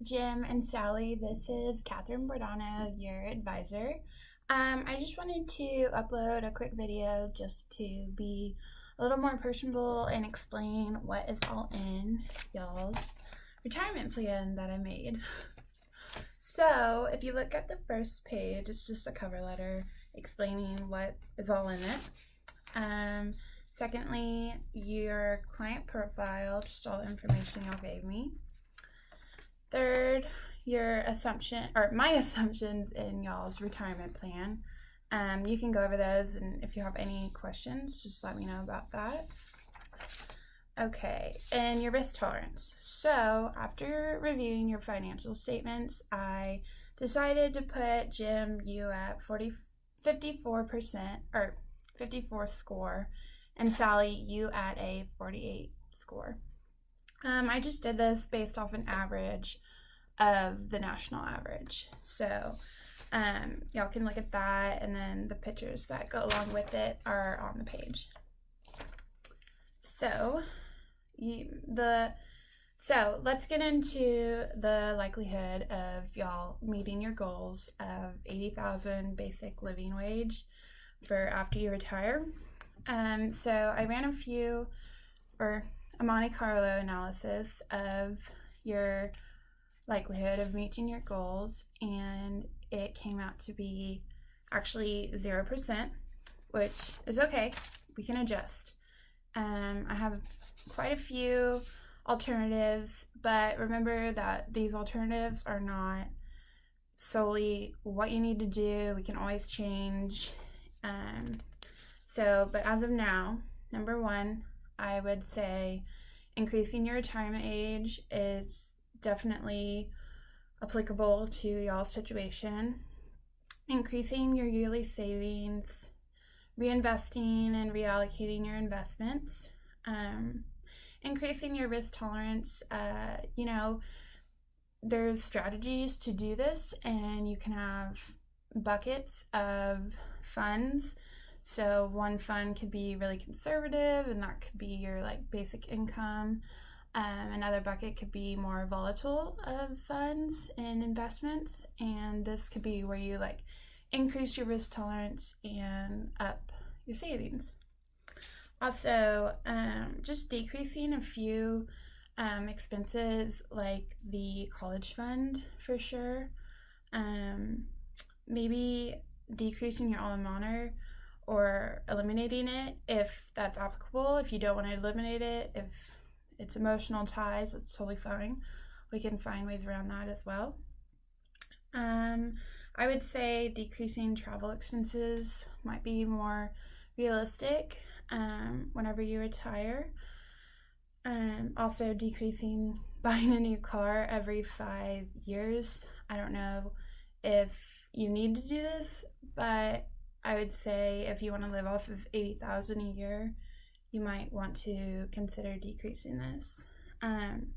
Jim and Sally. This is Catherine Bordano, your advisor. I just wanted to upload a quick video just to be a little more personable and explain what is all in y'all's retirement plan that I made. So, if you look at the first page, it's just a cover letter explaining what is all in it. Secondly, your client profile, just all the information y'all gave me. Third, your assumption or my assumptions in y'all's retirement plan. You can go over those, and if you have any questions, just let me know about that. Okay, and your risk tolerance. So after reviewing your financial statements, I decided to put Jim, you at 54% or 54 score, and Sally, you at a 48 score. I just did this based off an average of the national average. So y'all can look at that, and then the pictures that go along with it are on the page. So let's get into the likelihood of y'all meeting your goals of 80,000 basic living wage for after you retire. So I ran a Monte Carlo analysis of your likelihood of reaching your goals, and it came out to be actually 0%, which is okay. We can adjust. I have quite a few alternatives, but remember that these alternatives are not solely what you need to do. We can always change. But as of now, number one, I would say increasing your retirement age is definitely applicable to y'all's situation. Increasing your yearly savings, reinvesting and reallocating your investments, increasing your risk tolerance. There's strategies to do this, and you can have buckets of funds. So one fund could be really conservative, and that could be your basic income. Another bucket could be more volatile of funds and investments, and this could be where you increase your risk tolerance and up your savings. Also, just decreasing a few expenses like the college fund for sure. Maybe decreasing your alma mater or eliminating it if that's applicable. If you don't want to eliminate it, if it's emotional ties, that's totally fine. We can find ways around that as well. I would say decreasing travel expenses might be more realistic whenever you retire. Also decreasing buying a new car every 5 years. I don't know if you need to do this, but I would say if you want to live off of 80,000 a year, you might want to consider decreasing this. And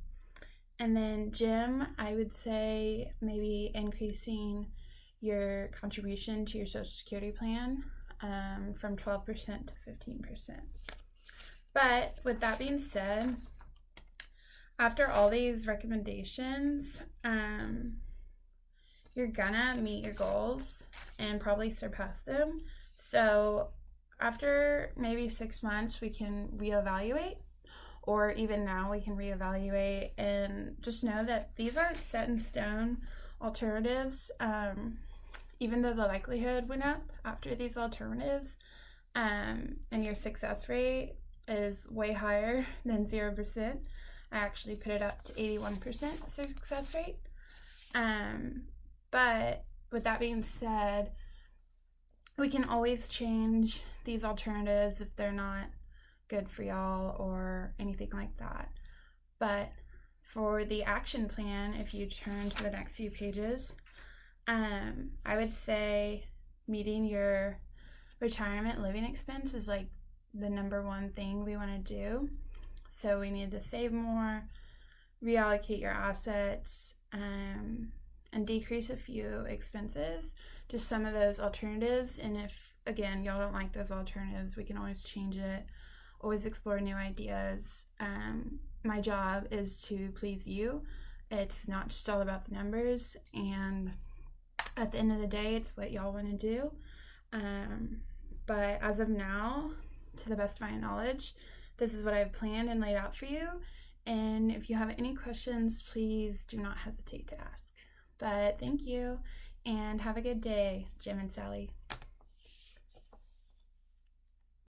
then Jim, I would say maybe increasing your contribution to your Social Security plan from 12% to 15%. But with that being said, after all these recommendations, you're gonna meet your goals and probably surpass them. So after maybe 6 months, we can reevaluate, or even now we can reevaluate, and just know that these aren't set in stone alternatives. Even though the likelihood went up after these alternatives, and your success rate is way higher than 0%. I actually put it up to 81% success rate. But with that being said, we can always change these alternatives if they're not good for y'all or anything like that. But for the action plan, if you turn to the next few pages, I would say meeting your retirement living expense is the number one thing we want to do. So we need to save more, reallocate your assets, and decrease a few expenses, just some of those alternatives. And if, again, y'all don't like those alternatives, we can always change it, always explore new ideas. My job is to please you It's not just all about the numbers, and at the end of the day, it's what y'all want to do. But as of now, to the best of my knowledge, this is what I've planned and laid out for you. And if you have any questions, please do not hesitate to ask. But thank you, and have a good day, Jim and Sally.